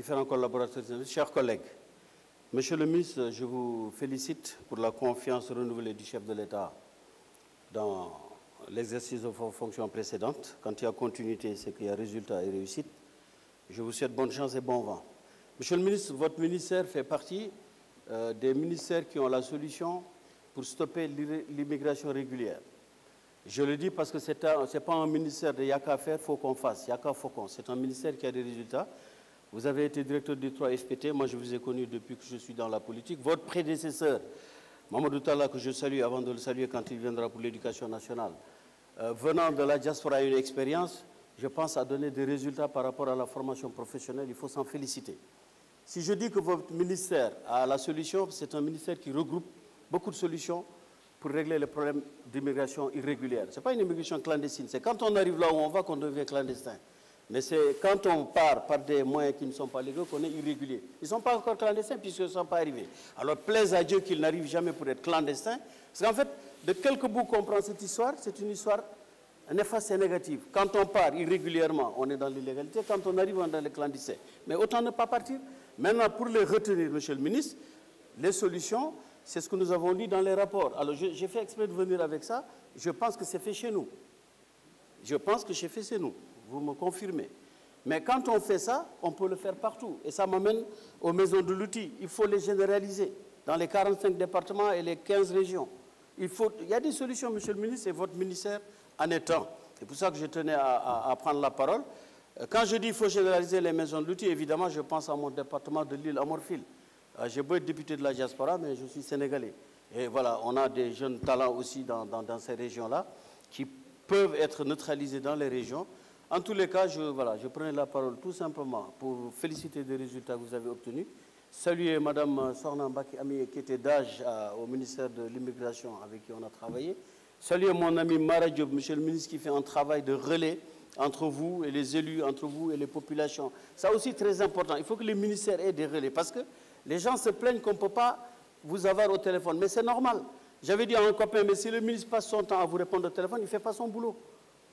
différents collaborateurs, chers collègues. Monsieur le ministre, je vous félicite pour la confiance renouvelée du chef de l'État dans l'exercice de vos fonctions précédentes. Quand il y a continuité, c'est qu'il y a résultat et réussite. Je vous souhaite bonne chance et bon vent. Monsieur le ministre, votre ministère fait partie des ministères qui ont la solution pour stopper l'immigration régulière. Je le dis parce que ce n'est pas un ministère de Yaka faire, faut qu'on fasse, Yaka faut qu'on. C'est un ministère qui a des résultats. Vous avez été directeur du 3 FPT, moi je vous ai connu depuis que je suis dans la politique. Votre prédécesseur, Mamadou Talla, que je salue avant de le saluer quand il viendra pour l'éducation nationale, venant de la diaspora, une expérience, je pense, à donner des résultats par rapport à la formation professionnelle. Il faut s'en féliciter. Si je dis que votre ministère a la solution, c'est un ministère qui regroupe beaucoup de solutions pour régler les problèmes d'immigration irrégulière. Ce n'est pas une immigration clandestine, c'est quand on arrive là où on va qu'on devient clandestin. Mais c'est quand on part par des moyens qui ne sont pas légaux qu'on est irrégulier. Ils ne sont pas encore clandestins puisqu'ils ne sont pas arrivés. Alors plaise à Dieu qu'ils n'arrivent jamais pour être clandestins. Parce qu'en fait, de quelque bout qu'on prend cette histoire, c'est une histoire néfaste et négative. Quand on part irrégulièrement, on est dans l'illégalité. Quand on arrive, on est dans les clandestins. Mais autant ne pas partir. Maintenant, pour les retenir, monsieur le ministre, les solutions, c'est ce que nous avons dit dans les rapports. Alors j'ai fait exprès de venir avec ça. Je pense que c'est fait chez nous. Je pense que c'est fait chez nous. Vous me confirmez. Mais quand on fait ça, on peut le faire partout. Et ça m'amène aux maisons de l'outil. Il faut les généraliser dans les 45 départements et les 15 régions. Il y a des solutions, monsieur le ministre, et votre ministère en est un. C'est pour ça que je tenais à prendre la parole. Quand je dis qu'il faut généraliser les maisons de l'outil, évidemment, je pense à mon département de l'île à Morphil. J'ai beau être député de la diaspora, mais je suis sénégalais. Et voilà, on a des jeunes talents aussi dans ces régions-là qui peuvent être neutralisés dans les régions. En tous les cas, je prenais la parole tout simplement pour vous féliciter des résultats que vous avez obtenus. Saluer Mme Sorna Mbaki Ami, qui était d'âge au ministère de l'Immigration avec qui on a travaillé. Saluer mon ami Mara Diop, monsieur le ministre, qui fait un travail de relais entre vous et les élus, entre vous et les populations. Ça aussi très important. Il faut que les ministères aient des relais parce que les gens se plaignent qu'on ne peut pas vous avoir au téléphone. Mais c'est normal. J'avais dit à un copain, mais si le ministre passe son temps à vous répondre au téléphone, il ne fait pas son boulot.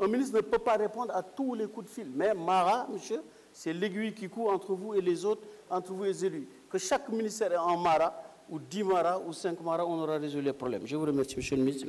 Un ministre ne peut pas répondre à tous les coups de fil. Mais Mara, monsieur, c'est l'aiguille qui court entre vous et les autres, entre vous et les élus. Que chaque ministère ait un Mara, ou 10 Mara, ou 5 Mara, on aura résolu les problèmes. Je vous remercie, monsieur le ministre.